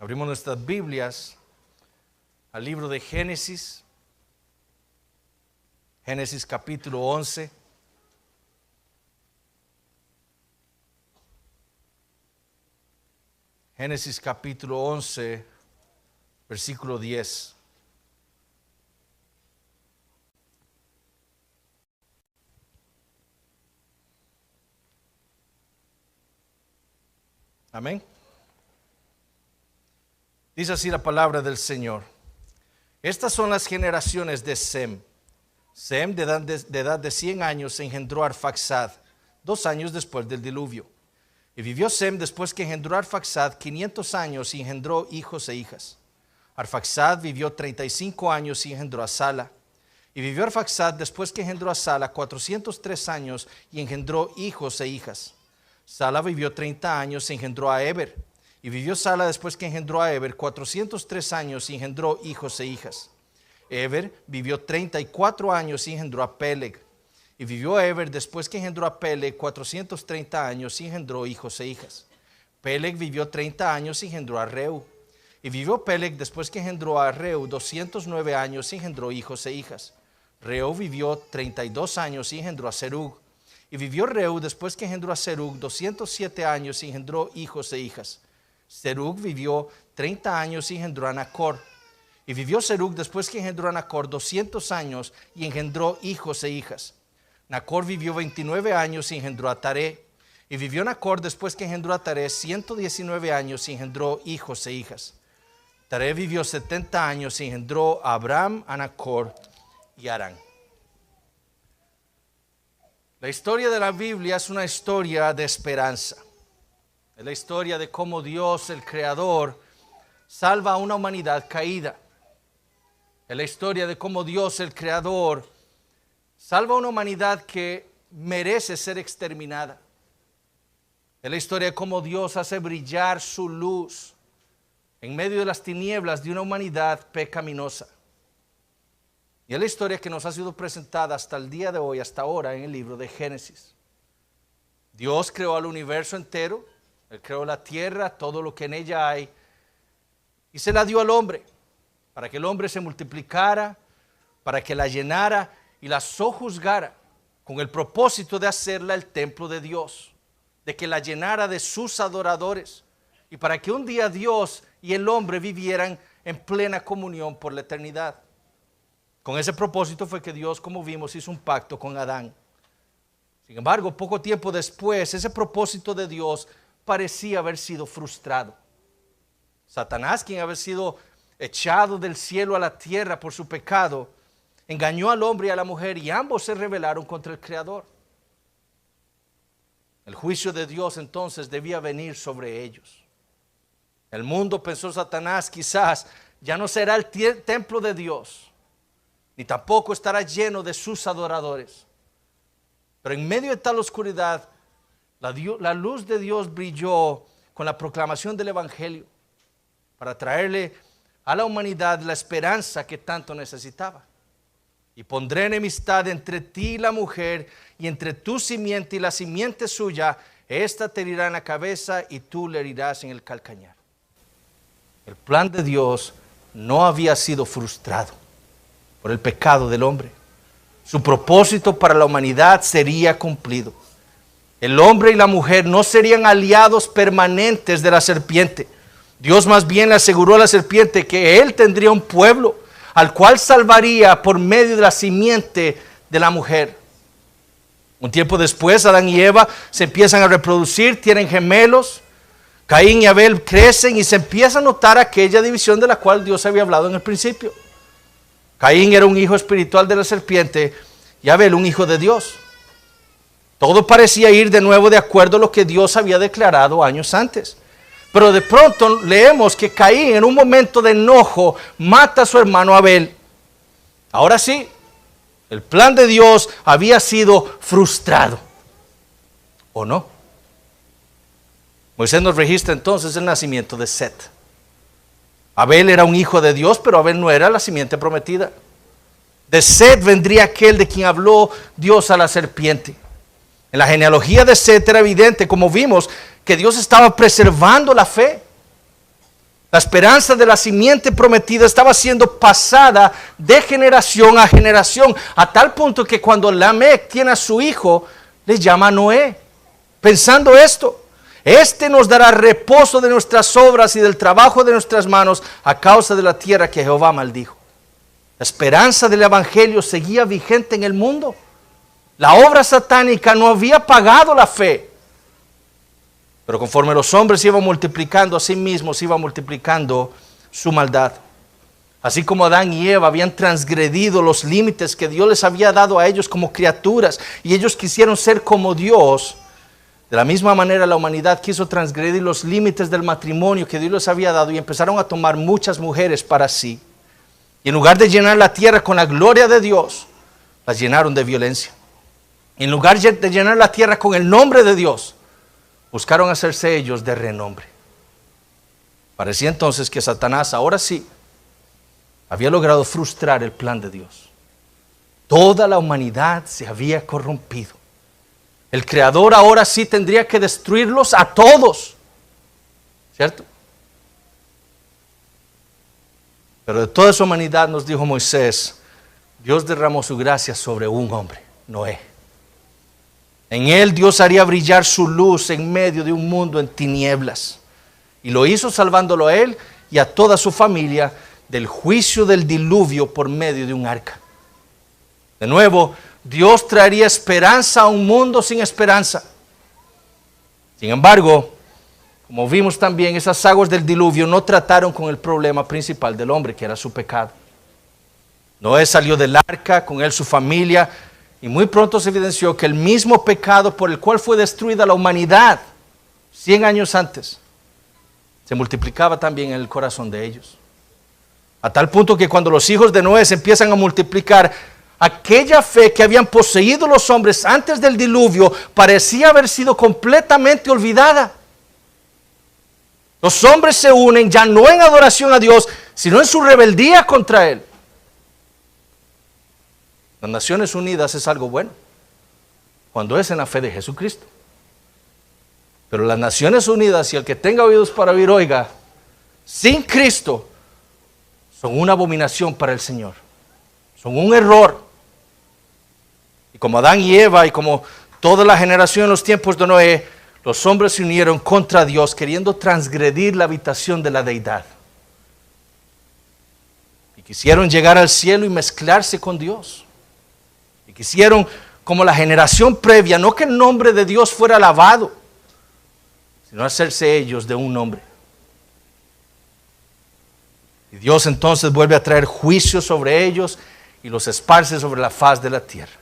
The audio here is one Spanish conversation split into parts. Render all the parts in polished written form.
Abrimos nuestras Biblias al libro de Génesis, Génesis capítulo 11. Génesis capítulo 11, versículo 10. Amén. Dice así la palabra del Señor. Estas son las generaciones de Sem. Sem, de edad de 100 años, engendró a Arfaxad, 2 años después del diluvio. Y vivió Sem después que engendró a Arfaxad 500 años y engendró hijos e hijas. Arfaxad vivió 35 años y engendró a Sala. Y vivió Arfaxad después que engendró a Sala 403 años y engendró hijos e hijas. Sala vivió 30 años y engendró a Eber. Y vivió Sala después que engendró a Eber 403 años y engendró hijos e hijas. Eber vivió 34 años y engendró a Peleg. Y vivió Eber después que engendró a Peleg 430 años y engendró hijos e hijas. Peleg vivió 30 años y engendró a Reu. Y vivió Peleg después que engendró a Reu 209 años y engendró hijos e hijas. Reu vivió 32 años y engendró a Serug. Y vivió Reu después que engendró a Serug 207 años y engendró hijos e hijas. Serug vivió 30 años y engendró a Nacor. Y vivió Serug después que engendró a Nacor 200 años y engendró hijos e hijas. Nacor vivió 29 años y engendró a Taré. Y vivió Nacor después que engendró a Taré 119 años y engendró hijos e hijas. Taré vivió 70 años y engendró a Abram, a Nacor y a Harán. La historia de la Biblia es una historia de esperanza. Es la historia de cómo Dios, el Creador, salva a una humanidad caída. Es la historia de cómo Dios, el Creador, salva a una humanidad que merece ser exterminada. Es la historia de cómo Dios hace brillar su luz en medio de las tinieblas de una humanidad pecaminosa. Y es la historia que nos ha sido presentada hasta el día de hoy, hasta ahora, en el libro de Génesis. Dios creó al universo entero. Él creó la tierra, todo lo que en ella hay, y se la dio al hombre, para que el hombre se multiplicara, para que la llenara y la sojuzgara, con el propósito de hacerla el templo de Dios, de que la llenara de sus adoradores, y para que un día Dios y el hombre vivieran en plena comunión por la eternidad. Con ese propósito fue que Dios, como vimos, hizo un pacto con Adán. Sin embargo, poco tiempo después, ese propósito de Dios parecía haber sido frustrado. Satanás, quien había sido echado del cielo a la tierra por su pecado, engañó al hombre y a la mujer y ambos se rebelaron contra el Creador. El juicio de Dios entonces debía venir sobre ellos. El mundo, pensó Satanás, quizás ya no será el templo de Dios, ni tampoco estará lleno de sus adoradores. Pero en medio de tal oscuridad, la luz de Dios brilló con la proclamación del Evangelio para traerle a la humanidad la esperanza que tanto necesitaba. Y pondré enemistad entre ti y la mujer, y entre tu simiente y la simiente suya. Esta te herirá en la cabeza y tú le herirás en el calcañar. El plan de Dios no había sido frustrado por el pecado del hombre. Su propósito para la humanidad sería cumplido. El hombre y la mujer no serían aliados permanentes de la serpiente. Dios más bien le aseguró a la serpiente que él tendría un pueblo al cual salvaría por medio de la simiente de la mujer. Un tiempo después, Adán y Eva se empiezan a reproducir, tienen gemelos. Caín y Abel crecen y se empieza a notar aquella división de la cual Dios había hablado en el principio. Caín era un hijo espiritual de la serpiente y Abel un hijo de Dios. Todo parecía ir de nuevo de acuerdo a lo que Dios había declarado años antes. Pero de pronto leemos que Caín, en un momento de enojo, mata a su hermano Abel. Ahora sí, el plan de Dios había sido frustrado. ¿O no? Moisés nos registra entonces el nacimiento de Set. Abel era un hijo de Dios, pero Abel no era la simiente prometida. De Set vendría aquel de quien habló Dios a la serpiente. En la genealogía de Set era evidente, como vimos, que Dios estaba preservando la fe. La esperanza de la simiente prometida estaba siendo pasada de generación a generación, a tal punto que cuando Lamec tiene a su hijo, le llama Noé, pensando esto: este nos dará reposo de nuestras obras y del trabajo de nuestras manos a causa de la tierra que Jehová maldijo. La esperanza del evangelio seguía vigente en el mundo. La obra satánica no había apagado la fe. Pero conforme los hombres se iban multiplicando a sí mismos, se iba multiplicando su maldad. Así como Adán y Eva habían transgredido los límites que Dios les había dado a ellos como criaturas, y ellos quisieron ser como Dios, de la misma manera la humanidad quiso transgredir los límites del matrimonio que Dios les había dado, y empezaron a tomar muchas mujeres para sí. Y en lugar de llenar la tierra con la gloria de Dios, las llenaron de violencia. Y en lugar de llenar la tierra con el nombre de Dios, buscaron hacerse ellos de renombre. Parecía entonces que Satanás ahora sí había logrado frustrar el plan de Dios. Toda la humanidad se había corrompido. El Creador ahora sí tendría que destruirlos a todos, ¿cierto? Pero de toda esa humanidad, nos dijo Moisés, Dios derramó su gracia sobre un hombre, Noé. En él Dios haría brillar su luz en medio de un mundo en tinieblas. Y lo hizo salvándolo a él y a toda su familia del juicio del diluvio por medio de un arca. De nuevo, Dios traería esperanza a un mundo sin esperanza. Sin embargo, como vimos también, esas aguas del diluvio no trataron con el problema principal del hombre, que era su pecado. Noé salió del arca, con él su familia, y muy pronto se evidenció que el mismo pecado por el cual fue destruida la humanidad 100 años antes, se multiplicaba también en el corazón de ellos. A tal punto que cuando los hijos de Noé se empiezan a multiplicar, aquella fe que habían poseído los hombres antes del diluvio parecía haber sido completamente olvidada. Los hombres se unen ya no en adoración a Dios, sino en su rebeldía contra Él. Las Naciones Unidas es algo bueno cuando es en la fe de Jesucristo. Pero las Naciones Unidas, y el que tenga oídos para oír, oiga, sin Cristo son una abominación para el Señor. Son un error. Y como Adán y Eva y como toda la generación en los tiempos de Noé, los hombres se unieron contra Dios, queriendo transgredir la habitación de la deidad. Y quisieron llegar al cielo y mezclarse con Dios. Y quisieron, como la generación previa, no que el nombre de Dios fuera alabado, sino hacerse ellos de un nombre. Y Dios entonces vuelve a traer juicio sobre ellos y los esparce sobre la faz de la tierra.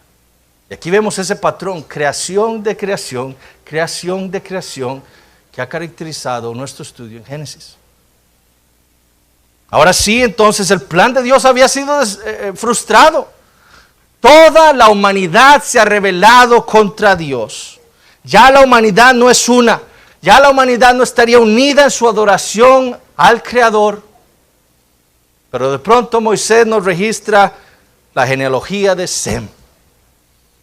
Y aquí vemos ese patrón, creación de creación, que ha caracterizado nuestro estudio en Génesis. Ahora sí, entonces el plan de Dios había sido frustrado. Toda la humanidad se ha rebelado contra Dios. Ya la humanidad no es una. Ya la humanidad no estaría unida en su adoración al Creador. Pero de pronto Moisés nos registra la genealogía de Sem.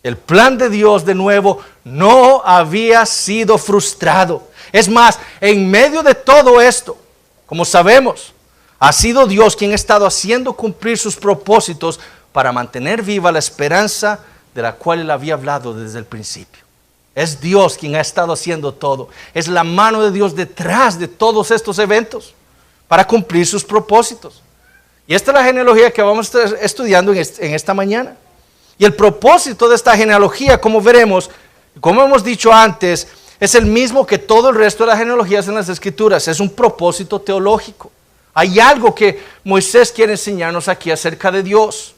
El plan de Dios de nuevo no había sido frustrado. Es más, en medio de todo esto, como sabemos, ha sido Dios quien ha estado haciendo cumplir sus propósitos para mantener viva la esperanza de la cual Él había hablado desde el principio. Es Dios quien ha estado haciendo todo. Es la mano de Dios detrás de todos estos eventos para cumplir sus propósitos. Y esta es la genealogía que vamos a estar estudiando en esta mañana. Y el propósito de esta genealogía, como veremos, como hemos dicho antes, es el mismo que todo el resto de las genealogías en las Escrituras. Es un propósito teológico. Hay algo que Moisés quiere enseñarnos aquí acerca de Dios.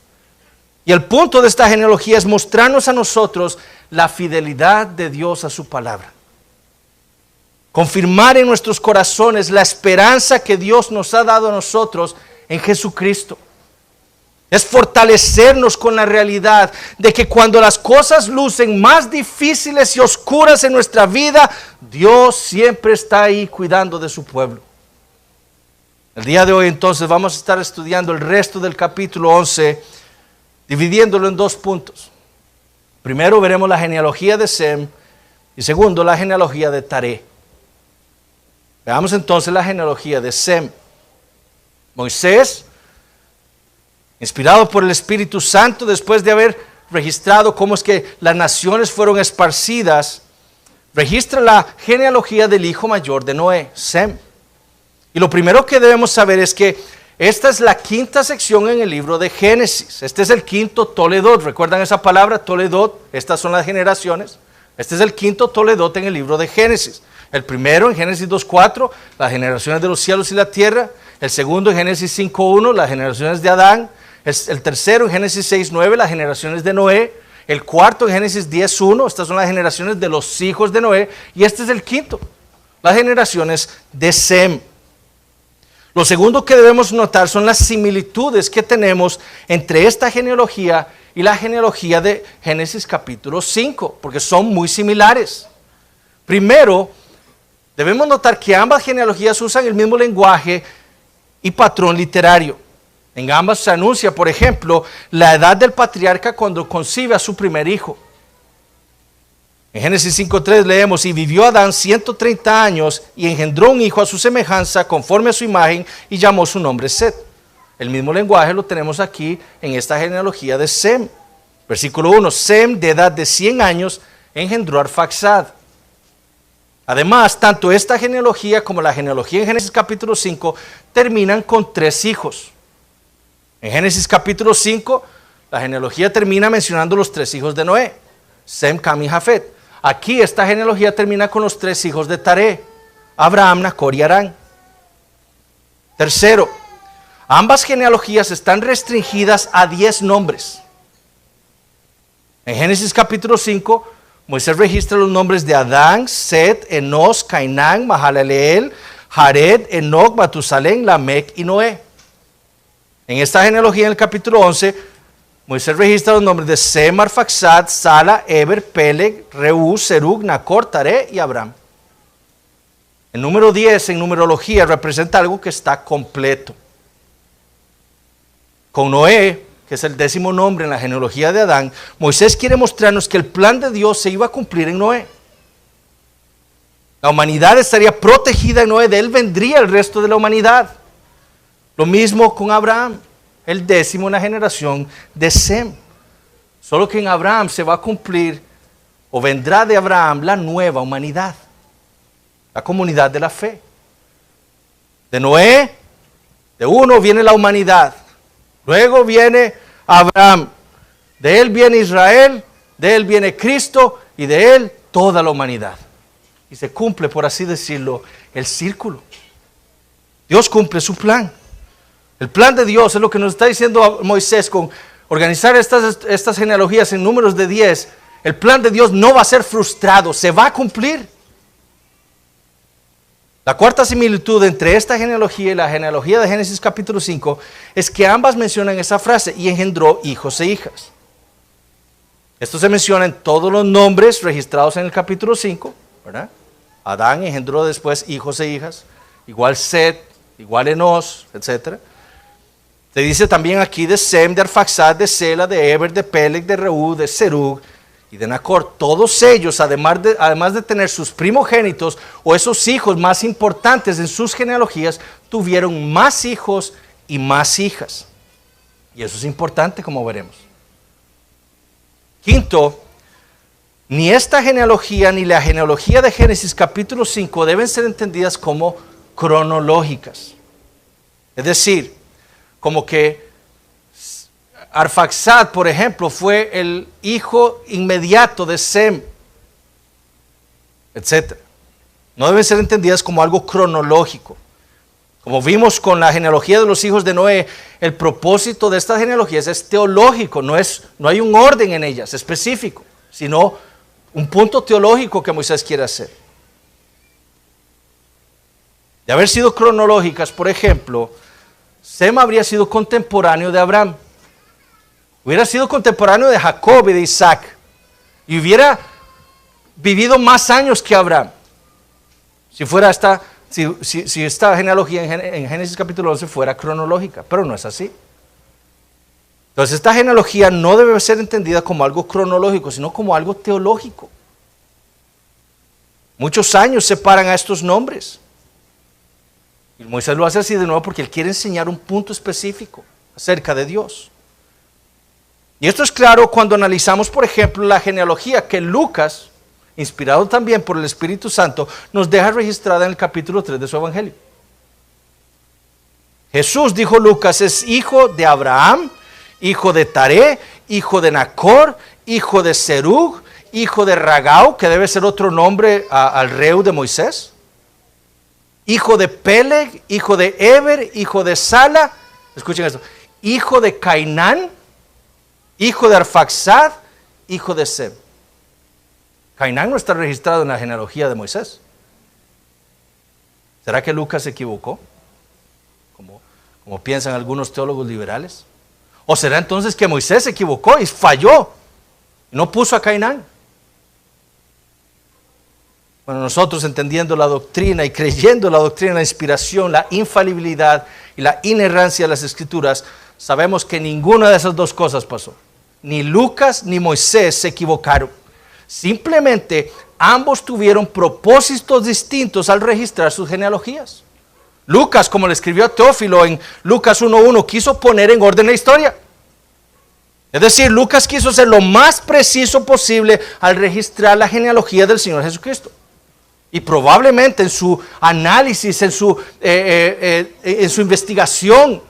Y el punto de esta genealogía es mostrarnos a nosotros la fidelidad de Dios a su palabra. Confirmar en nuestros corazones la esperanza que Dios nos ha dado a nosotros en Jesucristo. Es fortalecernos con la realidad de que cuando las cosas lucen más difíciles y oscuras en nuestra vida, Dios siempre está ahí cuidando de su pueblo. El día de hoy entonces vamos a estar estudiando el resto del capítulo 11, dividiéndolo en dos puntos. Primero veremos la genealogía de Sem y segundo la genealogía de Taré. Veamos entonces la genealogía de Sem. Moisés, inspirado por el Espíritu Santo, después de haber registrado cómo es que las naciones fueron esparcidas, registra la genealogía del hijo mayor de Noé, Sem. Y lo primero que debemos saber es que esta es la quinta sección en el libro de Génesis. Este es el quinto Toledot. ¿Recuerdan esa palabra, Toledot? Estas son las generaciones. Este es el quinto Toledot en el libro de Génesis. El primero en Génesis 2:4, las generaciones de los cielos y la tierra. El segundo en Génesis 5:1, las generaciones de Adán. El tercero en Génesis 6:9, las generaciones de Noé. El cuarto en Génesis 10:1, estas son las generaciones de los hijos de Noé. Y este es el quinto, las generaciones de Sem. Lo segundo que debemos notar son las similitudes que tenemos entre esta genealogía y la genealogía de Génesis capítulo 5, porque son muy similares. Primero, debemos notar que ambas genealogías usan el mismo lenguaje y patrón literario. En ambas se anuncia, por ejemplo, la edad del patriarca cuando concibe a su primer hijo. En Génesis 5:3 leemos, y vivió Adán 130 años y engendró un hijo a su semejanza, conforme a su imagen, y llamó su nombre Set. El mismo lenguaje lo tenemos aquí en esta genealogía de Sem. Versículo 1, Sem, de edad de 100 años, engendró a Arfaxad. Además, tanto esta genealogía como la genealogía en Génesis capítulo 5 terminan con 3 hijos. En Génesis capítulo 5, la genealogía termina mencionando los 3 hijos de Noé, Sem, Cam y Jafet. Aquí esta genealogía termina con los 3 hijos de Taré, Abraham, Nacor y Harán. Tercero, ambas genealogías están restringidas a 10 nombres. En Génesis capítulo 5, Moisés registra los nombres de Adán, Set, Enos, Cainán, Mahalaleel, Jared, Enoc, Matusalén, Lamec y Noé. En esta genealogía, en el capítulo 11, Moisés registra los nombres de Sem, Arfaxad, Sala, Eber, Peleg, Reú, Serug, Nacor, Taré y Abraham. El número 10 en numerología representa algo que está completo. Con Noé, que es el 10º nombre en la genealogía de Adán, Moisés quiere mostrarnos que el plan de Dios se iba a cumplir en Noé. La humanidad estaría protegida en Noé, de él vendría el resto de la humanidad. Lo mismo con Abraham, el 10º en la generación de Sem. Solo que en Abraham se va a cumplir, o vendrá de Abraham, la nueva humanidad, la comunidad de la fe. De Noé, de uno viene la humanidad, luego viene Abraham, de él viene Israel, de él viene Cristo y de él toda la humanidad. Y se cumple, por así decirlo, el círculo. Dios cumple su plan. El plan de Dios es lo que nos está diciendo Moisés con organizar estas genealogías en números de 10. El plan de Dios no va a ser frustrado, se va a cumplir. La cuarta similitud entre esta genealogía y la genealogía de Génesis capítulo 5 es que ambas mencionan esa frase, y engendró hijos e hijas. Esto se menciona en todos los nombres registrados en el capítulo 5, ¿verdad? Adán engendró después hijos e hijas, igual Set, igual Enos, etc. Se dice también aquí de Sem, de Arfaxad, de Sela, de Eber, de Peleg, de Reú, de Serug y de Nacor. Todos ellos, además de tener sus primogénitos o esos hijos más importantes en sus genealogías, tuvieron más hijos y más hijas. Y eso es importante, como veremos. Quinto, ni esta genealogía ni la genealogía de Génesis capítulo 5 deben ser entendidas como cronológicas. Es decir, como que Arfaxad, por ejemplo, fue el hijo inmediato de Sem, etc. No deben ser entendidas como algo cronológico. Como vimos con la genealogía de los hijos de Noé, el propósito de estas genealogías es teológico, no hay un orden en ellas específico, sino un punto teológico que Moisés quiere hacer. De haber sido cronológicas, por ejemplo, Sem habría sido contemporáneo de Abraham, hubiera sido contemporáneo de Jacob y de Isaac, y hubiera vivido más años que Abraham, si esta genealogía en Génesis capítulo 11 fuera cronológica, pero no es así. Entonces esta genealogía no debe ser entendida como algo cronológico, sino como algo teológico. Muchos años separan a estos nombres. Y Moisés lo hace así de nuevo porque él quiere enseñar un punto específico acerca de Dios. Y esto es claro cuando analizamos, por ejemplo, la genealogía que Lucas, inspirado también por el Espíritu Santo, nos deja registrada en el capítulo 3 de su Evangelio. Jesús, dijo Lucas, es hijo de Abraham, hijo de Taré, hijo de Nacor, hijo de Serug, hijo de Ragau, que debe ser otro nombre al reu de Moisés, hijo de Peleg, hijo de Eber, hijo de Sala, escuchen esto, hijo de Cainán, hijo de Arfaxad, hijo de Sem. Cainán no está registrado en la genealogía de Moisés. ¿Será que Lucas se equivocó? Como piensan algunos teólogos liberales. ¿O será entonces que Moisés se equivocó y falló? No puso a Cainán. Bueno, nosotros entendiendo la doctrina y creyendo la doctrina, la inspiración, la infalibilidad y la inerrancia de las Escrituras, sabemos que ninguna de esas dos cosas pasó. Ni Lucas ni Moisés se equivocaron. Simplemente ambos tuvieron propósitos distintos al registrar sus genealogías. Lucas, como le escribió a Teófilo en Lucas 1:1, quiso poner en orden la historia. Es decir, Lucas quiso ser lo más preciso posible al registrar la genealogía del Señor Jesucristo. Y probablemente en su análisis, en su investigación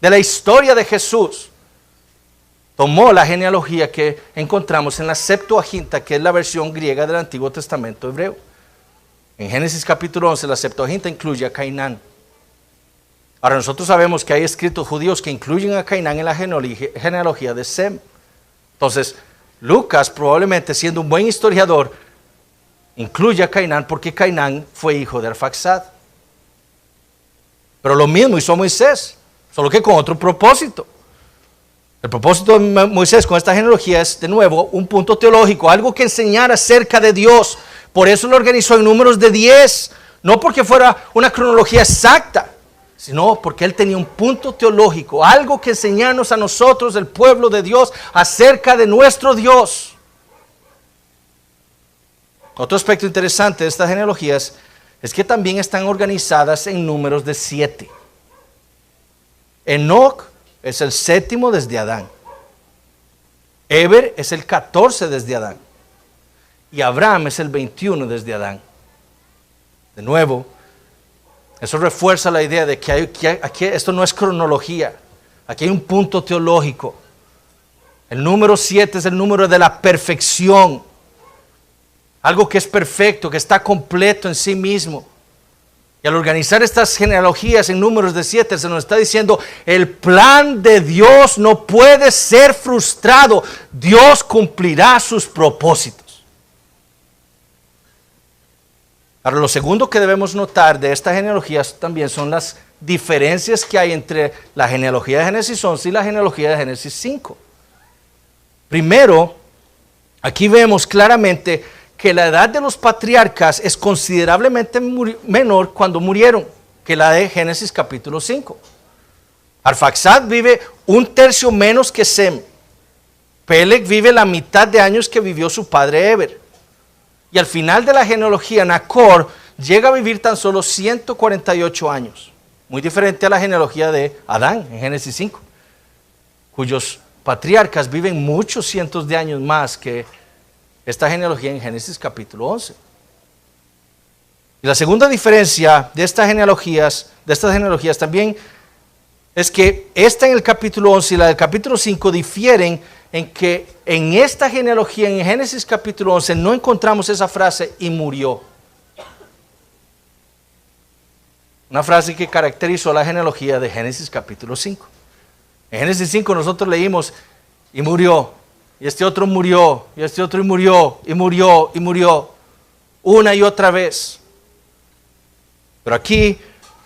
de la historia de Jesús, tomó la genealogía que encontramos en la Septuaginta, que es la versión griega del Antiguo Testamento hebreo. En Génesis capítulo 11, la Septuaginta incluye a Cainán. Ahora nosotros sabemos que hay escritos judíos que incluyen a Cainán en la genealogía de Sem. Entonces, Lucas, probablemente siendo un buen historiador, incluye a Cainán porque Cainán fue hijo de Arfaxad. Pero lo mismo hizo Moisés, solo que con otro propósito. El propósito de Moisés con esta genealogía es, de nuevo, un punto teológico, algo que enseñar acerca de Dios. Por eso lo organizó en números de 10, no porque fuera una cronología exacta, sino porque él tenía un punto teológico, algo que enseñarnos a nosotros, el pueblo de Dios, acerca de nuestro Dios. Otro aspecto interesante de estas genealogías es que también están organizadas en números de 7. Enoc es el 7º desde Adán. Eber es el 14 desde Adán. Y Abraham es el 21 desde Adán. De nuevo, eso refuerza la idea de que aquí esto no es cronología. Aquí hay un punto teológico. El número 7 es el número de la perfección. Algo que es perfecto, que está completo en sí mismo. Y al organizar estas genealogías en números de 7, se nos está diciendo, el plan de Dios no puede ser frustrado. Dios cumplirá sus propósitos. Ahora, lo segundo que debemos notar de estas genealogías también son las diferencias que hay entre la genealogía de Génesis 11 y la genealogía de Génesis 5. Primero, aquí vemos claramente que la edad de los patriarcas es considerablemente menor cuando murieron que la de Génesis capítulo 5. Arfaxad vive 1/3 menos que Sem. Peleg vive la mitad de años que vivió su padre Eber. Y al final de la genealogía, Nacor llega a vivir tan solo 148 años. Muy diferente a la genealogía de Adán en Génesis 5, cuyos patriarcas viven muchos cientos de años más que esta genealogía en Génesis capítulo 11. Y la segunda diferencia de estas genealogías también es que esta en el capítulo 11 y la del capítulo 5 difieren en que en esta genealogía, en Génesis capítulo 11, no encontramos esa frase, y murió. Una frase que caracterizó la genealogía de Génesis capítulo 5. En Génesis 5 nosotros leímos, y murió, y este otro murió, y este otro y murió, y murió, y murió, una y otra vez. Pero aquí,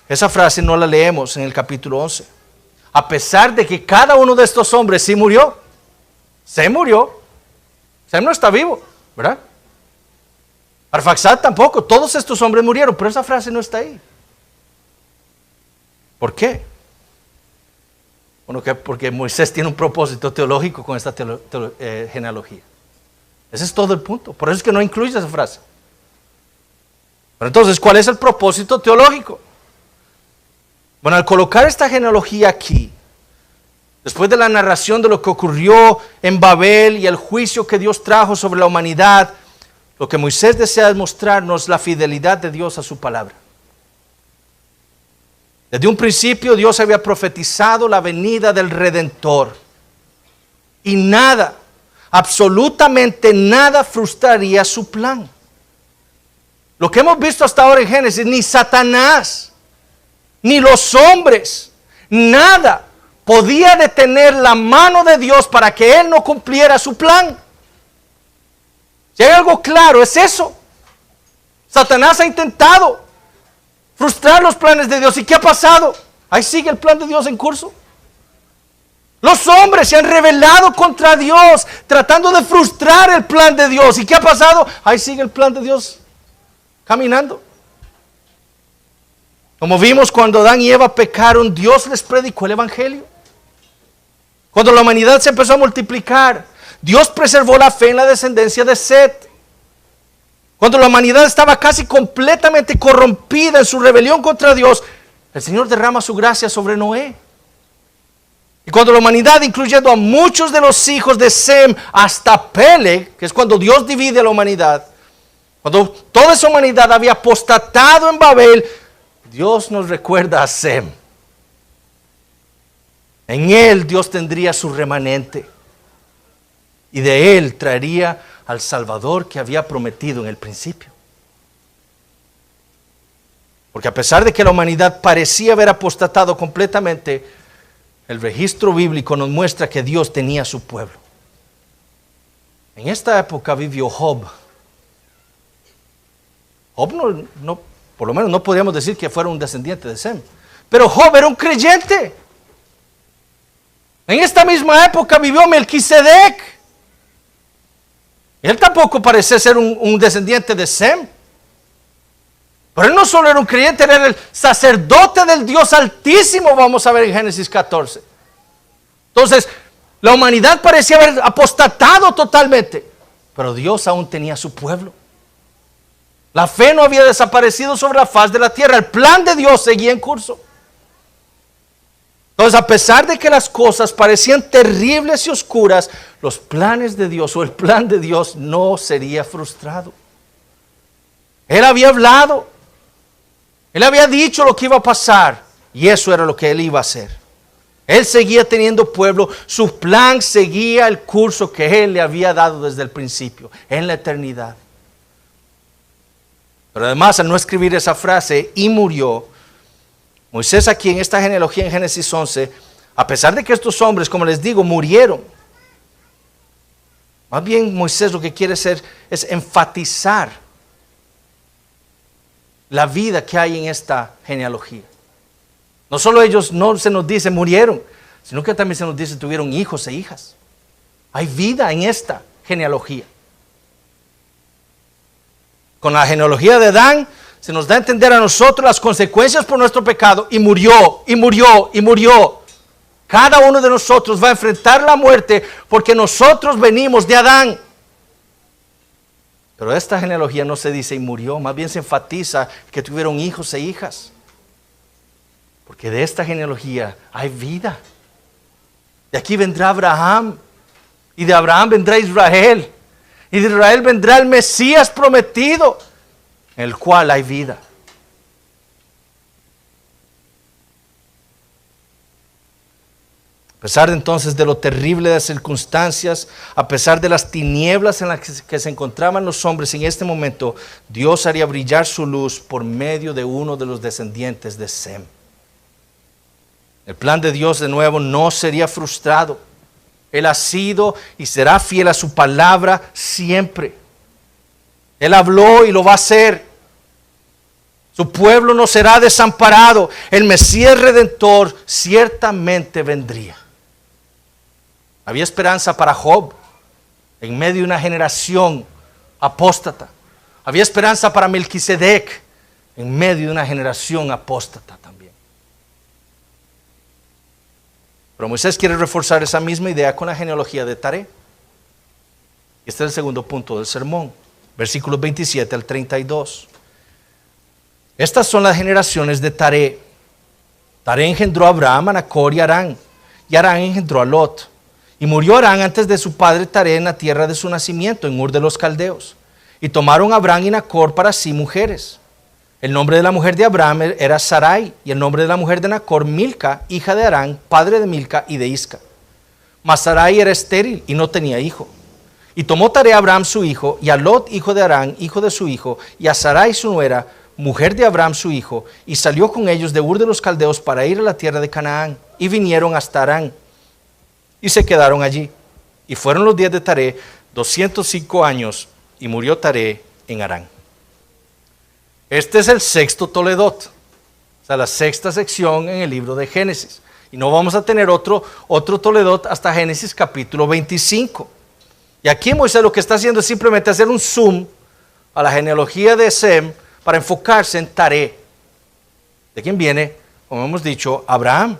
esa frase no la leemos en el capítulo 11. A pesar de que cada uno de estos hombres sí murió. Sem murió. Sem no está vivo, ¿verdad? Arfaxad tampoco. Todos estos hombres murieron, pero esa frase no está ahí. ¿Por qué? Bueno, porque Moisés tiene un propósito teológico con esta genealogía. Ese es todo el punto. Por eso es que no incluye esa frase. Pero entonces, ¿cuál es el propósito teológico? Bueno, al colocar esta genealogía aquí, después de la narración de lo que ocurrió en Babel y el juicio que Dios trajo sobre la humanidad, lo que Moisés desea es mostrarnos la fidelidad de Dios a su palabra. Desde un principio Dios había profetizado la venida del Redentor. Y nada, absolutamente nada frustraría su plan. Lo que hemos visto hasta ahora en Génesis, ni Satanás, ni los hombres, nada podía detener la mano de Dios para que Él no cumpliera su plan. Si hay algo claro, es eso. Satanás ha intentado frustrar los planes de Dios. ¿Y qué ha pasado? Ahí sigue el plan de Dios en curso. Los hombres se han rebelado contra Dios, tratando de frustrar el plan de Dios. ¿Y qué ha pasado? Ahí sigue el plan de Dios caminando. Como vimos cuando Adán y Eva pecaron, Dios les predicó el Evangelio. Cuando la humanidad se empezó a multiplicar, Dios preservó la fe en la descendencia de Set. Cuando la humanidad estaba casi completamente corrompida en su rebelión contra Dios, el Señor derrama su gracia sobre Noé. Y cuando la humanidad, incluyendo a muchos de los hijos de Sem, hasta Peleg, que es cuando Dios divide a la humanidad, cuando toda esa humanidad había apostatado en Babel, Dios nos recuerda a Sem. En él Dios tendría su remanente. Y de él traería al Salvador que había prometido en el principio. Porque a pesar de que la humanidad parecía haber apostatado completamente, el registro bíblico nos muestra que Dios tenía su pueblo. En esta época vivió Job. Job no, por lo menos no podríamos decir que fuera un descendiente de Sem. Pero Job era un creyente. En esta misma época vivió Melquisedec. Él tampoco parece ser un descendiente de Sem. Pero él no solo era un creyente, era el sacerdote del Dios Altísimo, vamos a ver en Génesis 14. Entonces, la humanidad parecía haber apostatado totalmente, pero Dios aún tenía su pueblo. La fe no había desaparecido sobre la faz de la tierra, el plan de Dios seguía en curso. Entonces, a pesar de que las cosas parecían terribles y oscuras, los planes de Dios o el plan de Dios no sería frustrado. Él había hablado, Él había dicho lo que iba a pasar y eso era lo que Él iba a hacer. Él seguía teniendo pueblo, su plan seguía el curso que Él le había dado desde el principio, en la eternidad. Pero además, al no escribir esa frase, y murió, Moisés aquí en esta genealogía en Génesis 11, a pesar de que estos hombres, como les digo, murieron, más bien Moisés lo que quiere hacer es enfatizar la vida que hay en esta genealogía. No solo ellos, no se nos dice murieron, sino que también se nos dice tuvieron hijos e hijas. Hay vida en esta genealogía. Con la genealogía de Adán se nos da a entender a nosotros las consecuencias por nuestro pecado y murió, y murió, y murió. Cada uno de nosotros va a enfrentar la muerte porque nosotros venimos de Adán. Pero esta genealogía no se dice y murió, más bien se enfatiza que tuvieron hijos e hijas. Porque de esta genealogía hay vida. De aquí vendrá Abraham, y de Abraham vendrá Israel, y de Israel vendrá el Mesías prometido, en el cual hay vida. A pesar de entonces de lo terrible de las circunstancias, a pesar de las tinieblas en las que se encontraban los hombres en este momento, Dios haría brillar su luz por medio de uno de los descendientes de Sem. El plan de Dios de nuevo no sería frustrado. Él ha sido y será fiel a su palabra siempre. Él habló y lo va a hacer. Su pueblo no será desamparado. El Mesías Redentor ciertamente vendría. Había esperanza para Job en medio de una generación apóstata. Había esperanza para Melquisedec en medio de una generación apóstata también. Pero Moisés quiere reforzar esa misma idea con la genealogía de Taré. Este es el segundo punto del sermón, versículos 27 al 32. Estas son las generaciones de Taré. Taré engendró a Abraham, a Nacor y Harán. Y Harán engendró a Lot. Y murió Harán antes de su padre Taré en la tierra de su nacimiento, en Ur de los Caldeos. Y tomaron a Abraham y Nacor para sí mujeres. El nombre de la mujer de Abraham era Sarai, y el nombre de la mujer de Nacor, Milca, hija de Harán, padre de Milca y de Isca. Mas Sarai era estéril y no tenía hijo. Y tomó Taré a Abraham su hijo, y a Lot, hijo de Harán, hijo de su hijo, y a Sarai su nuera, mujer de Abraham su hijo, y salió con ellos de Ur de los Caldeos para ir a la tierra de Canaán, y vinieron hasta Harán, y se quedaron allí. Y fueron los días de Taré 205 años, y murió Taré en Harán. Este es el sexto Toledot, o sea, la sexta sección en el libro de Génesis. Y no vamos a tener otro Toledot hasta Génesis capítulo 25. Y aquí Moisés lo que está haciendo es simplemente hacer un zoom a la genealogía de Sem para enfocarse en Taré, de quien viene, como hemos dicho, Abraham.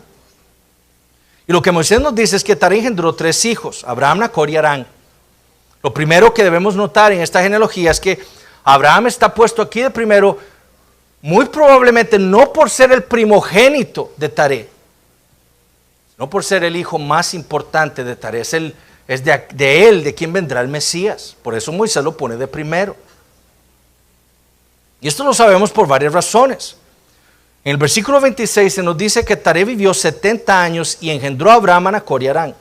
Y lo que Moisés nos dice es que Taré engendró 3 hijos, Abraham, Nacor y Harán. Lo primero que debemos notar en esta genealogía es que Abraham está puesto aquí de primero, muy probablemente no por ser el primogénito de Taré, sino por ser el hijo más importante de Taré. Es de él de quien vendrá el Mesías. Por eso Moisés lo pone de primero. Y esto lo sabemos por varias razones. En el versículo 26 se nos dice que Taré vivió 70 años y engendró a Abraham, a Nacor y Harán.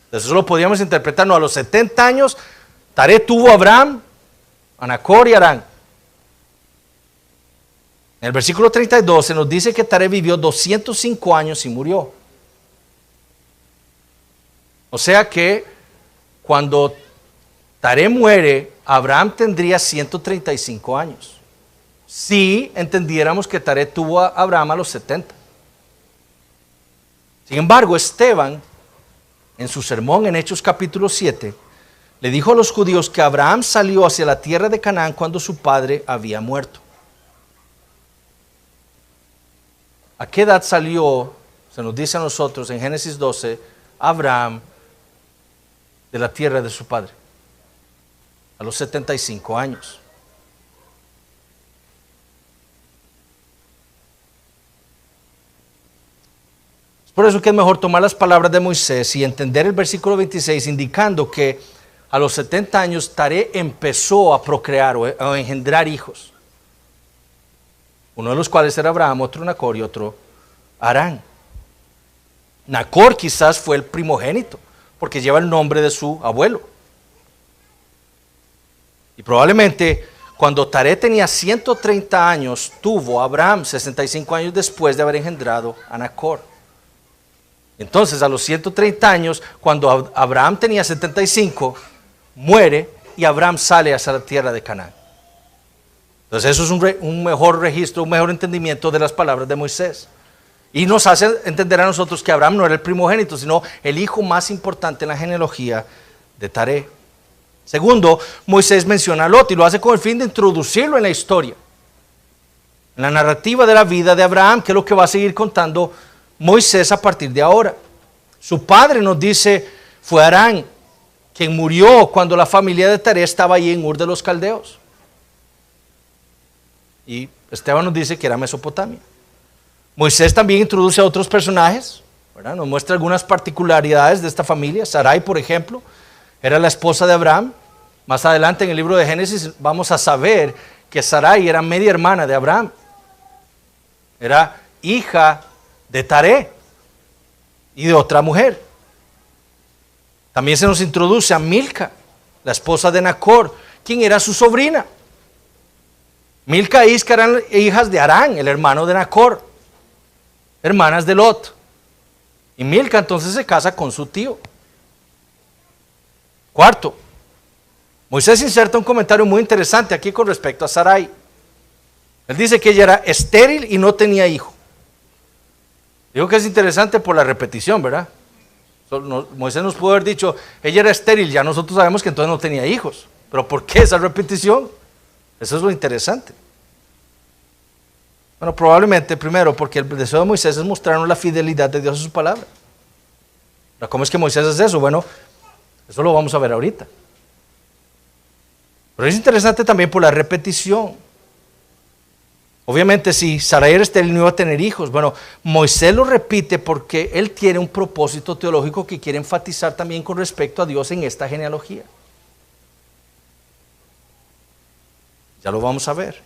Entonces eso lo podríamos interpretar, no, a los 70 años Taré tuvo a Abraham, a Nacor y Harán. En el versículo 32 se nos dice que Taré vivió 205 años y murió. O sea que cuando Taré muere, Abraham tendría 135 años. Si entendiéramos que Taré tuvo a Abraham a los 70. Sin embargo, Esteban, en su sermón en Hechos capítulo 7, le dijo a los judíos que Abraham salió hacia la tierra de Canaán cuando su padre había muerto. ¿A qué edad salió? Se nos dice a nosotros en Génesis 12, Abraham de la tierra de su padre. A los 75 años. Es por eso que es mejor tomar las palabras de Moisés y entender el versículo 26 indicando que a los 70 años Taré empezó a procrear o a engendrar hijos. Uno de los cuales era Abraham, otro Nacor y otro Harán. Nacor quizás fue el primogénito, porque lleva el nombre de su abuelo. Y probablemente cuando Taré tenía 130 años, tuvo a Abraham 65 años después de haber engendrado a Nacor. Entonces a los 130 años, cuando Abraham tenía 75, muere y Abraham sale hacia la tierra de Canaán. Entonces eso es un mejor registro, un mejor entendimiento de las palabras de Moisés. Y nos hace entender a nosotros que Abraham no era el primogénito, sino el hijo más importante en la genealogía de Taré. Segundo, Moisés menciona a Lot y lo hace con el fin de introducirlo en la historia, en la narrativa de la vida de Abraham, que es lo que va a seguir contando Moisés a partir de ahora. Su padre, nos dice, fue Harán, quien murió cuando la familia de Taré estaba ahí en Ur de los Caldeos. Y Esteban nos dice que era Mesopotamia. Moisés también introduce a otros personajes, ¿verdad? Nos muestra algunas particularidades de esta familia. Sarai, por ejemplo, era la esposa de Abraham. Más adelante en el libro de Génesis vamos a saber que Sarai era media hermana de Abraham. Era hija de Taré y de otra mujer. También se nos introduce a Milca, la esposa de Nacor, quien era su sobrina. Milca e Isca eran hijas de Harán, el hermano de Nacor, hermanas de Lot. Y Milca entonces se casa con su tío. Cuarto, Moisés inserta un comentario muy interesante aquí con respecto a Sarai. Él dice que ella era estéril y no tenía hijo. Digo que es interesante por la repetición, ¿verdad? Moisés nos pudo haber dicho, ella era estéril, ya nosotros sabemos que entonces no tenía hijos. Pero ¿por qué esa repetición? Eso es lo interesante. Bueno, probablemente primero porque el deseo de Moisés es mostrarnos la fidelidad de Dios a su palabra. ¿Cómo es que Moisés hace eso? Bueno, eso lo vamos a ver ahorita. Pero es interesante también por la repetición. Obviamente si Sarai era estéril no iba a tener hijos. Bueno, Moisés lo repite porque él tiene un propósito teológico que quiere enfatizar también con respecto a Dios en esta genealogía. Ya lo vamos a ver.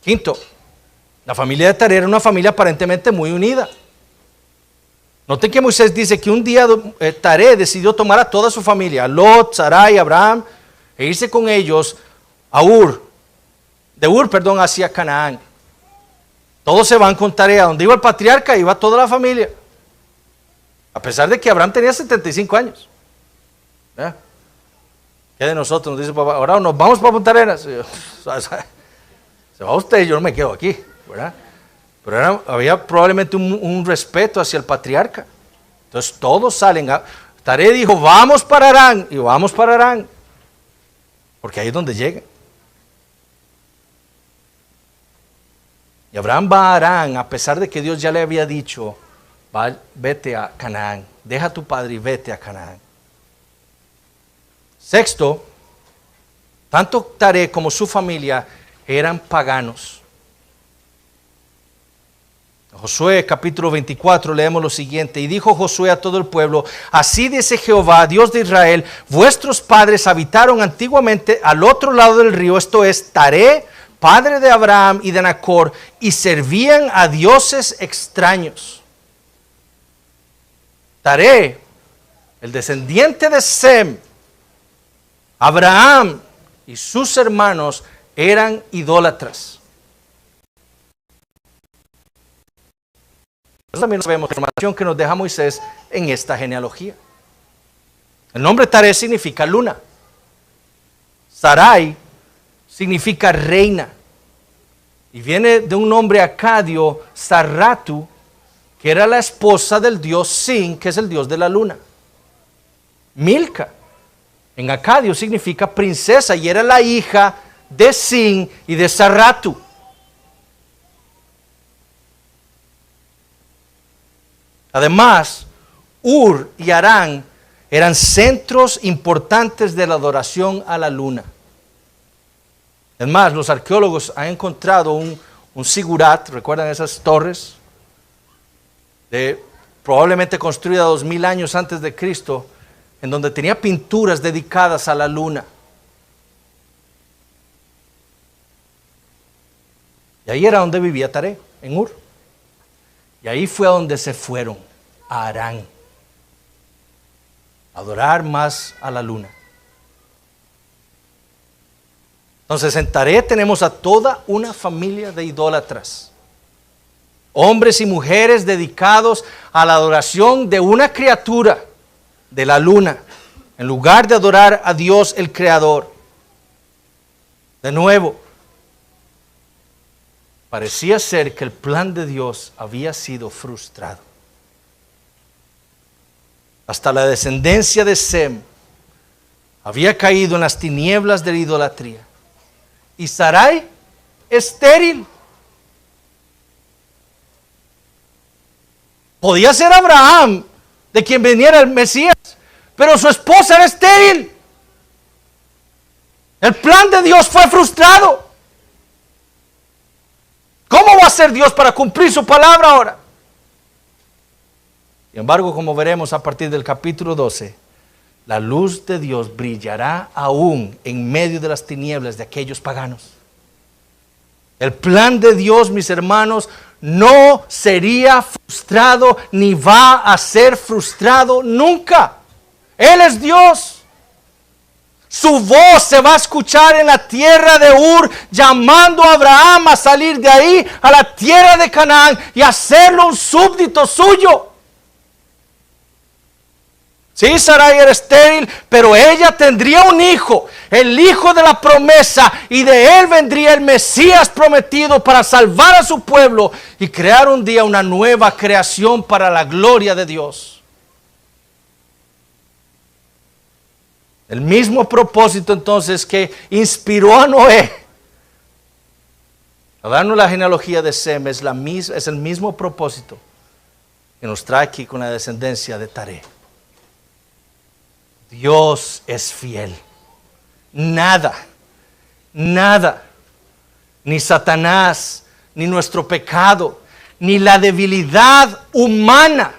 Quinto, la familia de Taré era una familia aparentemente muy unida. Noten que Moisés dice que un día Taré decidió tomar a toda su familia, a Lot, Sarai, Abraham, e irse con ellos a de Ur, hacia Canaán. Todos se van con Taré. A donde iba el patriarca, iba toda la familia. A pesar de que Abraham tenía 75 años. ¿Eh? ¿Qué de nosotros? Nos dice papá, ahora nos vamos para Punta Arenas. Se va usted, yo no me quedo aquí, ¿verdad? Pero había probablemente un respeto hacia el patriarca. Entonces todos salen. Taré dijo, vamos para Harán, y vamos para Harán. Porque ahí es donde llegan. Y Abraham va a Harán, a pesar de que Dios ya le había dicho, vete a Canaán, deja a tu padre y vete a Canaán. Sexto, tanto Taré como su familia eran paganos. Josué capítulo 24 leemos lo siguiente: y dijo Josué a todo el pueblo, así dice Jehová, Dios de Israel, vuestros padres habitaron antiguamente al otro lado del río, esto es Taré, padre de Abraham y de Nacor, y servían a dioses extraños. Taré, el descendiente de Sem, Abraham y sus hermanos eran idólatras. También vemos la información que nos deja Moisés en esta genealogía. El nombre Taré significa luna. Sarai significa reina. Y viene de un nombre acadio, Sarratu, que era la esposa del dios Sin, que es el dios de la luna. Milca, en acadio significa princesa, y era la hija de Sin y de Sarratu. Además, Ur y Harán eran centros importantes de la adoración a la luna. Es más, los arqueólogos han encontrado un sigurat, ¿recuerdan esas torres? Probablemente construida 2000 años antes de Cristo, en donde tenía pinturas dedicadas a la luna. Y ahí era donde vivía Taré, en Ur. Y ahí fue a donde se fueron, a Harán, a adorar más a la luna. Entonces en Taré tenemos a toda una familia de idólatras. Hombres y mujeres dedicados a la adoración de una criatura, de la luna, en lugar de adorar a Dios el Creador. De nuevo, parecía ser que el plan de Dios había sido frustrado. Hasta la descendencia de Sem había caído en las tinieblas de la idolatría. Y Sarai, estéril. Podía ser Abraham, de quien viniera el Mesías, pero su esposa era estéril. El plan de Dios fue frustrado. ¿Cómo va a ser Dios para cumplir su palabra ahora? Sin embargo, como veremos a partir del capítulo 12, la luz de Dios brillará aún en medio de las tinieblas de aquellos paganos. El plan de Dios, mis hermanos, no sería frustrado ni va a ser frustrado nunca. Él es Dios. Su voz se va a escuchar en la tierra de Ur, llamando a Abraham a salir de ahí a la tierra de Canaán y hacerlo un súbdito suyo. Sí, Sarai era estéril, pero ella tendría un hijo, el hijo de la promesa, y de él vendría el Mesías prometido para salvar a su pueblo y crear un día una nueva creación para la gloria de Dios. El mismo propósito entonces que inspiró a Noé a darnos la genealogía de Sem es el mismo propósito que nos trae aquí con la descendencia de Taré. Dios es fiel. Nada Ni Satanás, ni nuestro pecado, ni la debilidad humana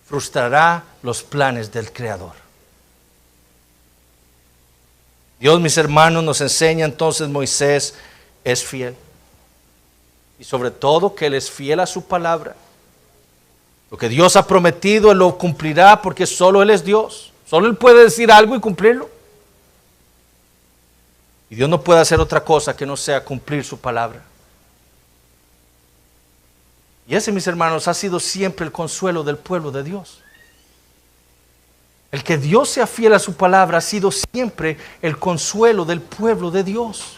frustrará los planes del Creador. Dios, mis hermanos, nos enseña entonces Moisés es fiel. Y sobre todo que Él es fiel a su palabra. Lo que Dios ha prometido, Él lo cumplirá porque solo Él es Dios. Solo Él puede decir algo y cumplirlo. Y Dios no puede hacer otra cosa que no sea cumplir su palabra. Y ese, mis hermanos, ha sido siempre el consuelo del pueblo de Dios. El que Dios sea fiel a su palabra ha sido siempre el consuelo del pueblo de Dios.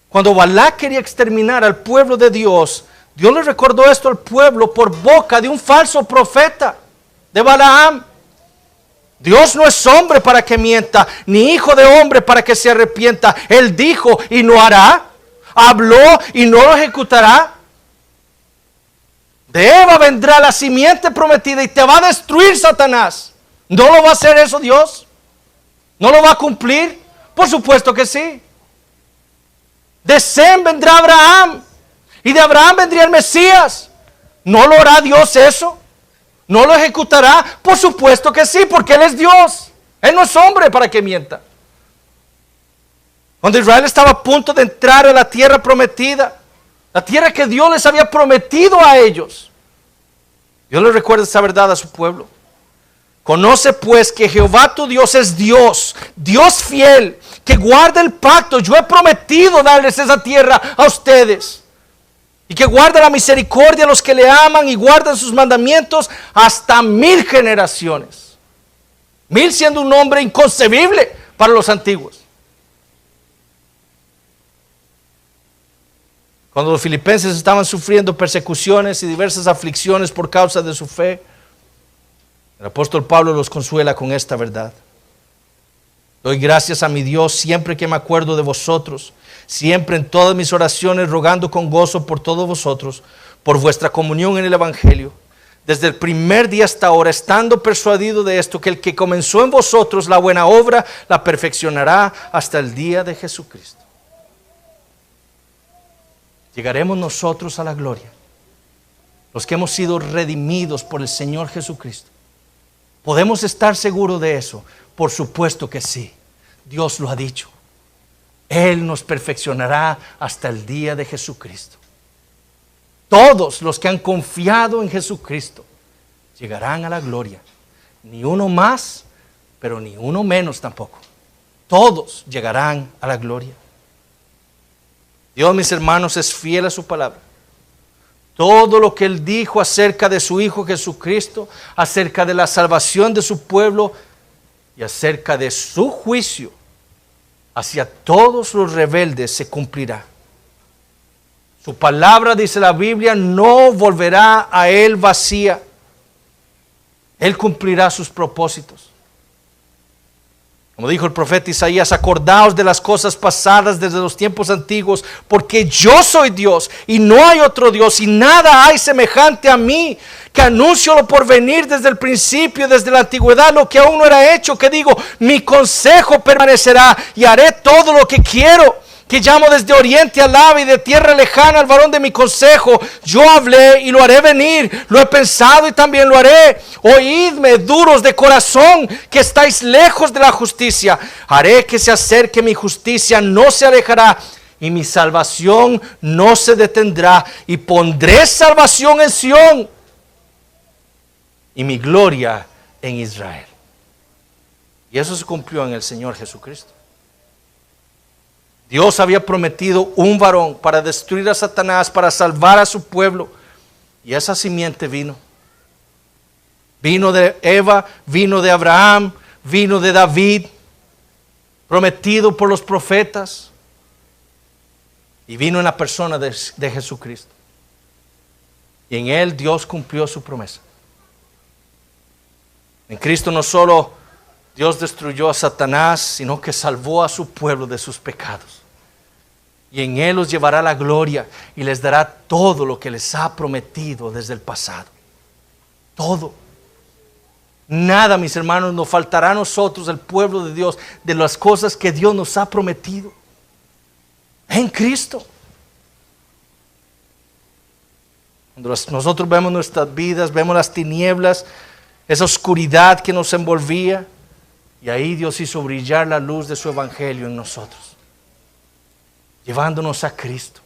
Cuando Balac quería exterminar al pueblo de Dios, Dios le recordó esto al pueblo por boca de un falso profeta, de Balaam. Dios no es hombre para que mienta, ni hijo de hombre para que se arrepienta. Él dijo y no hará, habló y no lo ejecutará. De Eva vendrá la simiente prometida y te va a destruir Satanás. ¿No lo va a hacer eso Dios? ¿No lo va a cumplir? Por supuesto que sí. De Sem vendrá Abraham y de Abraham vendría el Mesías. ¿No lo hará Dios eso? ¿No lo ejecutará? Por supuesto que sí, porque Él es Dios. Él no es hombre para que mienta. Cuando Israel estaba a punto de entrar a la tierra prometida, la tierra que Dios les había prometido a ellos, Dios les recuerda esa verdad a su pueblo. Conoce pues que Jehová tu Dios es Dios, Dios fiel, que guarda el pacto. Yo he prometido darles esa tierra a ustedes. Y que guarda la misericordia a los que le aman y guardan sus mandamientos hasta 1000 generaciones. 1000 siendo un nombre inconcebible para los antiguos. Cuando los filipenses estaban sufriendo persecuciones y diversas aflicciones por causa de su fe, el apóstol Pablo los consuela con esta verdad. Doy gracias a mi Dios siempre que me acuerdo de vosotros, siempre en todas mis oraciones rogando con gozo por todos vosotros, por vuestra comunión en el Evangelio, desde el primer día hasta ahora, estando persuadido de esto, que el que comenzó en vosotros la buena obra, la perfeccionará hasta el día de Jesucristo. Llegaremos nosotros a la gloria, los que hemos sido redimidos por el Señor Jesucristo. ¿Podemos estar seguros de eso? Por supuesto que sí. Dios lo ha dicho. Él nos perfeccionará hasta el día de Jesucristo. Todos los que han confiado en Jesucristo llegarán a la gloria. Ni uno más, pero ni uno menos tampoco. Todos llegarán a la gloria. Dios, mis hermanos, es fiel a su palabra. Todo lo que Él dijo acerca de su Hijo Jesucristo, acerca de la salvación de su pueblo y acerca de su juicio hacia todos los rebeldes se cumplirá. Su palabra, dice la Biblia, no volverá a Él vacía. Él cumplirá sus propósitos. Como dijo el profeta Isaías, acordaos de las cosas pasadas desde los tiempos antiguos, porque yo soy Dios y no hay otro Dios y nada hay semejante a mí, que anuncio lo por venir desde el principio, desde la antigüedad, lo que aún no era hecho, que digo, mi consejo permanecerá y haré todo lo que quiero. Que llamo desde oriente al ave y de tierra lejana al varón de mi consejo. Yo hablé y lo haré venir. Lo he pensado y también lo haré. Oídme, duros de corazón, que estáis lejos de la justicia. Haré que se acerque mi justicia, no se alejará. Y mi salvación no se detendrá. Y pondré salvación en Sión. Y mi gloria en Israel. Y eso se cumplió en el Señor Jesucristo. Dios había prometido un varón para destruir a Satanás, para salvar a su pueblo. Y esa simiente vino. Vino de Eva, vino de Abraham, vino de David, prometido por los profetas. Y vino en la persona de Jesucristo. Y en Él Dios cumplió su promesa. En Cristo no solo Dios destruyó a Satanás, sino que salvó a su pueblo de sus pecados. Y en Él los llevará a la gloria y les dará todo lo que les ha prometido desde el pasado. Todo. Nada, mis hermanos, nos faltará a nosotros, el pueblo de Dios, de las cosas que Dios nos ha prometido. en Cristo. Cuando nosotros vemos nuestras vidas, vemos las tinieblas, esa oscuridad que nos envolvía, y ahí Dios hizo brillar la luz de su evangelio en nosotros, llevándonos a Cristo,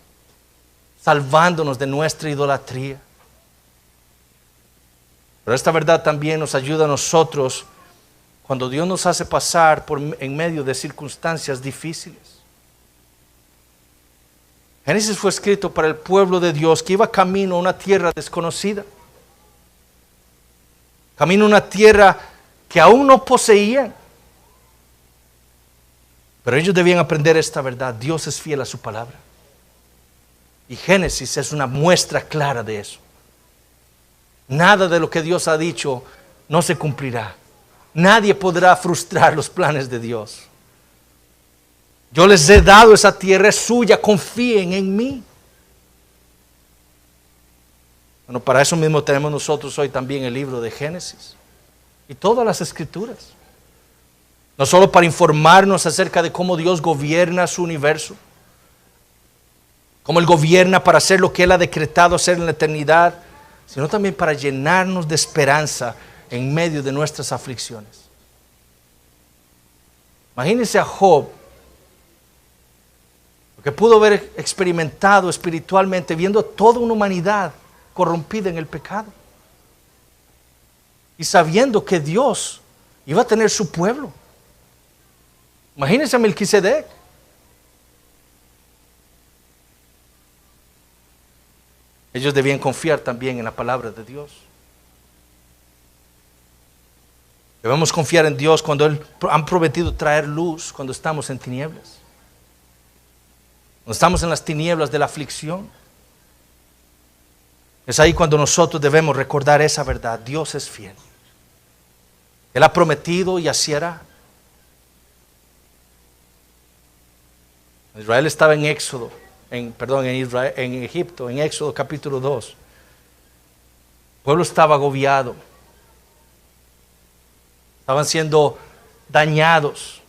salvándonos de nuestra idolatría. Pero esta verdad también nos ayuda a nosotros cuando Dios nos hace pasar en medio de circunstancias difíciles. Génesis fue escrito para el pueblo de Dios que iba camino a una tierra desconocida, camino a una tierra que aún no poseían. Pero ellos debían aprender esta verdad: Dios es fiel a su palabra. Y Génesis es una muestra clara de eso. Nada de lo que Dios ha dicho no se cumplirá. Nadie podrá frustrar los planes de Dios. Yo les he dado esa tierra, es suya, confíen en mí. Bueno, para eso mismo tenemos nosotros hoy también el libro de Génesis y todas las escrituras. No solo para informarnos acerca de cómo Dios gobierna su universo, cómo Él gobierna para hacer lo que Él ha decretado hacer en la eternidad, sino también para llenarnos de esperanza en medio de nuestras aflicciones. Imagínense a Job, lo que pudo haber experimentado espiritualmente viendo toda una humanidad corrompida en el pecado y sabiendo que Dios iba a tener su pueblo. Imagínense a Melquisedec. Ellos debían confiar también en la palabra de Dios. Debemos confiar en Dios cuando Él ha prometido traer luz cuando estamos en tinieblas. Cuando estamos en las tinieblas de la aflicción. Es ahí cuando nosotros debemos recordar esa verdad: Dios es fiel. Él ha prometido y así hará. Israel estaba en Egipto, en Éxodo capítulo 2. El pueblo estaba agobiado. Estaban siendo dañados.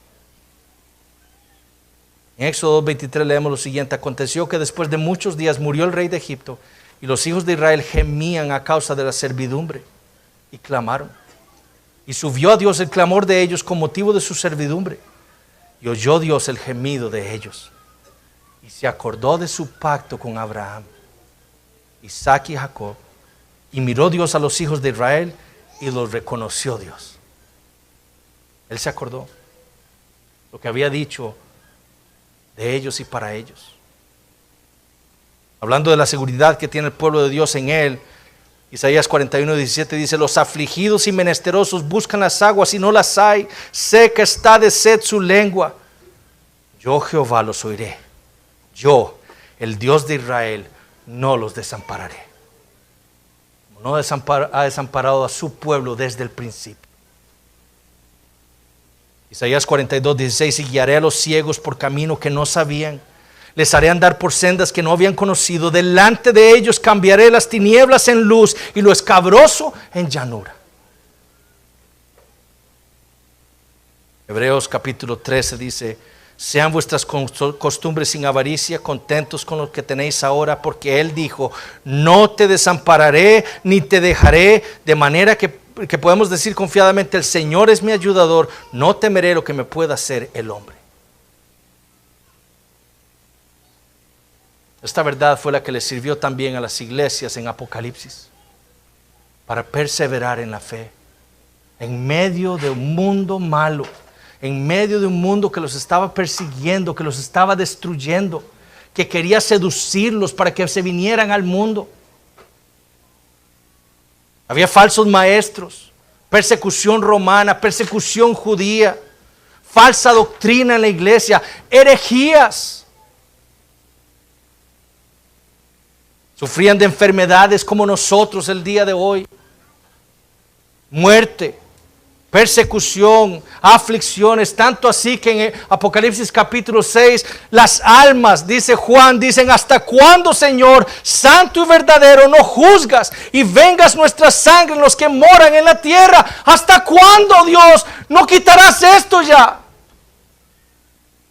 En Éxodo 23 leemos lo siguiente: aconteció que después de muchos días murió el rey de Egipto, y los hijos de Israel gemían a causa de la servidumbre, y clamaron. Y subió a Dios el clamor de ellos con motivo de su servidumbre, y oyó Dios el gemido de ellos. Y se acordó de su pacto con Abraham, Isaac y Jacob. Y miró Dios a los hijos de Israel y los reconoció Dios. Él se acordó lo que había dicho de ellos y para ellos. Hablando de la seguridad que tiene el pueblo de Dios en Él, Isaías 41:17 dice: los afligidos y menesterosos buscan las aguas y no las hay, seca está de sed su lengua. Yo Jehová los oiré. Yo, el Dios de Israel, no los desampararé. Como no ha desamparado a su pueblo desde el principio. Isaías 42:16: y guiaré a los ciegos por camino que no sabían. Les haré andar por sendas que no habían conocido. Delante de ellos cambiaré las tinieblas en luz y lo escabroso en llanura. Hebreos capítulo 13 dice: sean vuestras costumbres sin avaricia, contentos con lo que tenéis ahora, porque Él dijo: no te desampararé ni te dejaré, de manera que podemos decir confiadamente: el Señor es mi ayudador, no temeré lo que me pueda hacer el hombre. Esta verdad fue la que le sirvió también a las iglesias en Apocalipsis, para perseverar en la fe, en medio de un mundo malo, en medio de un mundo que los estaba persiguiendo, que los estaba destruyendo, que quería seducirlos para que se vinieran al mundo. Había falsos maestros, persecución romana, persecución judía, falsa doctrina en la iglesia, herejías. Sufrían de enfermedades como nosotros el día de hoy. Muerte, persecución, aflicciones, tanto así que en Apocalipsis capítulo 6, las almas, dice Juan, dicen: ¿hasta cuándo, Señor, santo y verdadero, no juzgas y vengas nuestra sangre en los que moran en la tierra? ¿Hasta cuándo, Dios, no quitarás esto ya?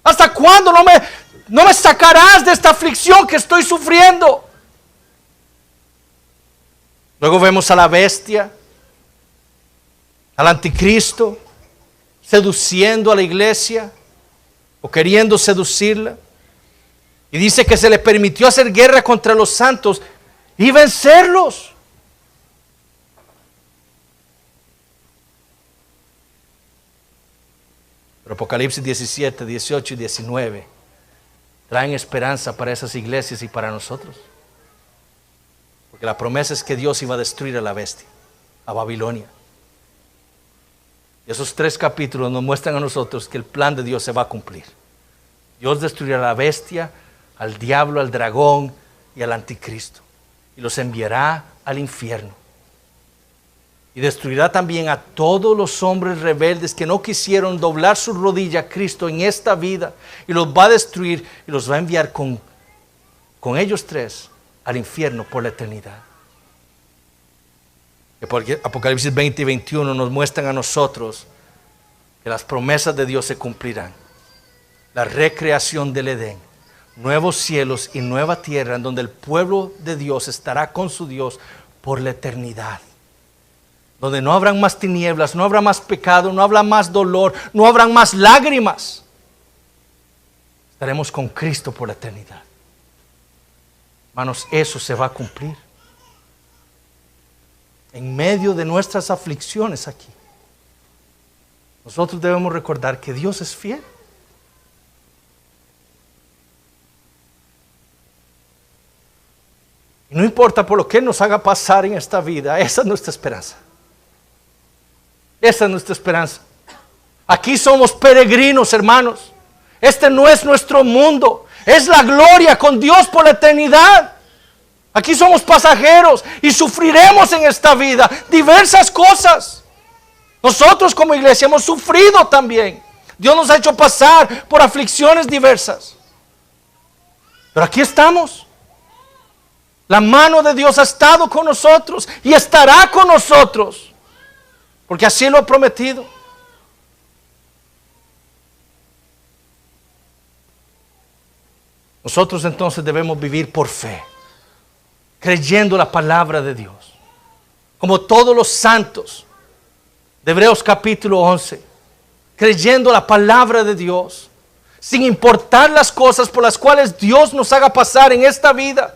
¿Hasta cuándo no me no me sacarás de esta aflicción que estoy sufriendo. Luego vemos a la bestia, al anticristo, seduciendo a la iglesia o queriendo seducirla. Y dice que se le permitió hacer guerra contra los santos y vencerlos. Pero Apocalipsis 17, 18 y 19 traen esperanza para esas iglesias y para nosotros. Porque la promesa es que Dios iba a destruir a la bestia, a Babilonia. Y esos 3 capítulos nos muestran a nosotros que el plan de Dios se va a cumplir. Dios destruirá a la bestia, al diablo, al dragón y al anticristo. Y los enviará al infierno. Y destruirá también a todos los hombres rebeldes que no quisieron doblar su rodilla a Cristo en esta vida. Y los va a destruir y los va a enviar con ellos 3 al infierno por la eternidad. Porque Apocalipsis 20 y 21 nos muestran a nosotros que las promesas de Dios se cumplirán. La recreación del Edén, nuevos cielos y nueva tierra en donde el pueblo de Dios estará con su Dios por la eternidad. Donde no habrán más tinieblas, no habrá más pecado, no habrá más dolor, no habrán más lágrimas. Estaremos con Cristo por la eternidad. Hermanos, eso se va a cumplir. En medio de nuestras aflicciones aquí, nosotros debemos recordar que Dios es fiel. Y no importa por lo que nos haga pasar en esta vida, esa es nuestra esperanza. Esa es nuestra esperanza. Aquí somos peregrinos, hermanos. Este no es nuestro mundo. Es la gloria con Dios por la eternidad. Aquí somos pasajeros y sufriremos en esta vida diversas cosas. Nosotros como iglesia hemos sufrido también. Dios nos ha hecho pasar por aflicciones diversas. Pero aquí estamos. La mano de Dios ha estado con nosotros y estará con nosotros. Porque así lo ha prometido. Nosotros entonces debemos vivir por fe, creyendo la palabra de Dios. Como todos los santos de Hebreos capítulo 11, creyendo la palabra de Dios, sin importar las cosas por las cuales Dios nos haga pasar en esta vida.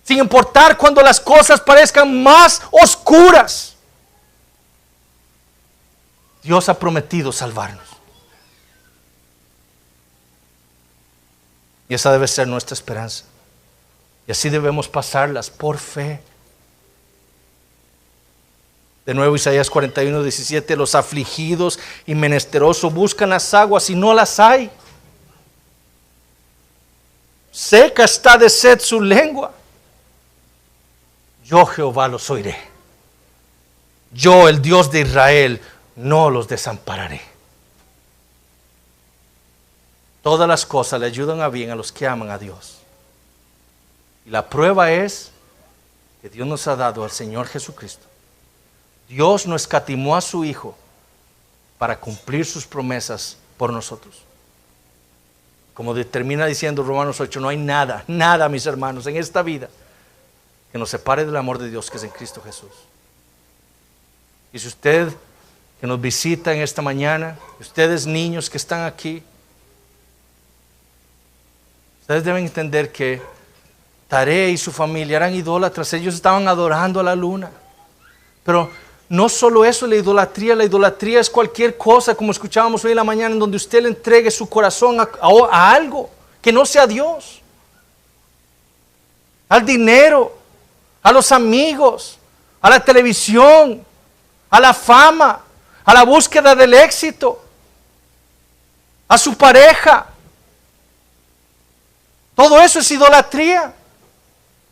Sin importar cuando las cosas parezcan más oscuras. Dios ha prometido salvarnos. Y esa debe ser nuestra esperanza. Y así debemos pasarlas por fe. De nuevo Isaías 41, 17. Los afligidos y menesterosos buscan las aguas y no las hay. Seca está de sed su lengua. Yo Jehová los oiré. Yo, el Dios de Israel, no los desampararé. Todas las cosas le ayudan a bien a los que aman a Dios. Y la prueba es que Dios nos ha dado al Señor Jesucristo. Dios no escatimó a su Hijo para cumplir sus promesas por nosotros. Como termina diciendo Romanos 8, no hay nada, mis hermanos, en esta vida que nos separe del amor de Dios que es en Cristo Jesús. Y si usted que nos visita en esta mañana, ustedes niños que están aquí, ustedes deben entender que Taré y su familia eran idólatras. Ellos estaban adorando a la luna. Pero no solo eso, la idolatría es cualquier cosa, como escuchábamos hoy en la mañana, en donde usted le entregue su corazón a algo que no sea Dios, al dinero, a los amigos, a la televisión, a la fama, a la búsqueda del éxito, a su pareja. Todo eso es idolatría.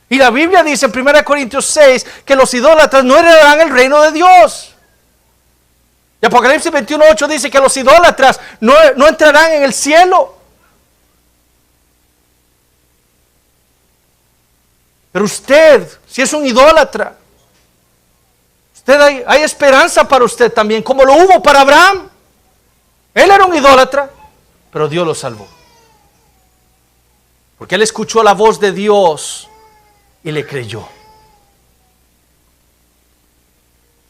Y la Biblia dice en 1 Corintios 6 que los idólatras no heredarán el reino de Dios. Y Apocalipsis 21:8 dice que los idólatras no entrarán en el cielo. Pero usted, si es un idólatra, hay esperanza para usted también, como lo hubo para Abraham. Él era un idólatra, pero Dios lo salvó. Porque él escuchó la voz de Dios y le creyó.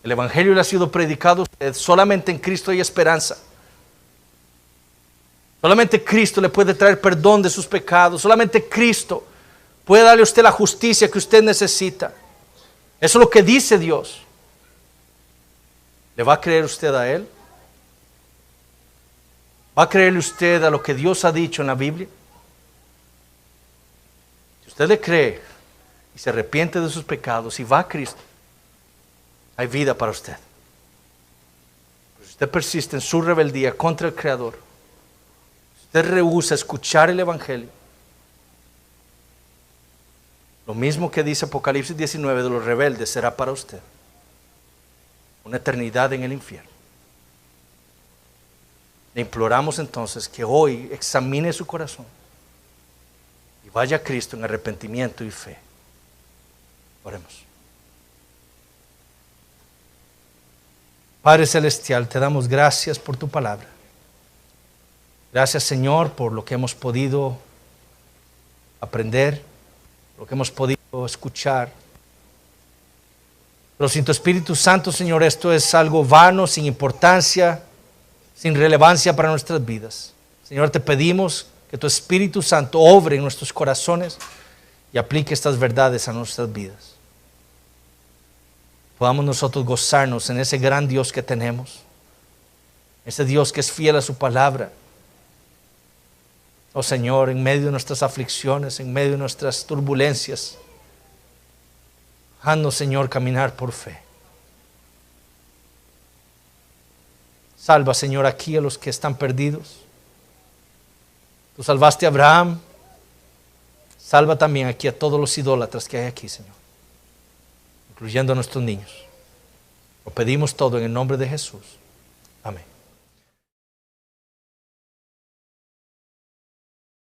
El Evangelio le ha sido predicado a usted. Solamente en Cristo hay esperanza. Solamente Cristo le puede traer perdón de sus pecados. Solamente Cristo puede darle a usted la justicia que usted necesita. Eso es lo que dice Dios. ¿Le va a creer usted a Él? ¿Va a creerle usted a lo que Dios ha dicho en la Biblia? Si usted le cree y se arrepiente de sus pecados y va a Cristo, hay vida para usted. Pero si usted persiste en su rebeldía contra el Creador, si usted rehúsa escuchar el Evangelio, lo mismo que dice Apocalipsis 19 de los rebeldes será para usted. Una eternidad en el infierno. Le imploramos entonces que hoy examine su corazón y vaya a Cristo en arrepentimiento y fe. Oremos. Padre Celestial, te damos gracias por tu palabra. Gracias, Señor, por lo que hemos podido aprender, lo que hemos podido escuchar. Pero sin tu Espíritu Santo, Señor, esto es algo vano, sin importancia, sin relevancia para nuestras vidas. Señor, te pedimos que tu Espíritu Santo obre en nuestros corazones y aplique estas verdades a nuestras vidas. Podamos nosotros gozarnos en ese gran Dios que tenemos, ese Dios que es fiel a su palabra. Oh Señor, en medio de nuestras aflicciones, en medio de nuestras turbulencias, haznos, Señor, caminar por fe. Salva, Señor, aquí a los que están perdidos. Tú salvaste a Abraham. Salva también aquí a todos los idólatras que hay aquí, Señor, incluyendo a nuestros niños. Lo pedimos todo en el nombre de Jesús. Amén.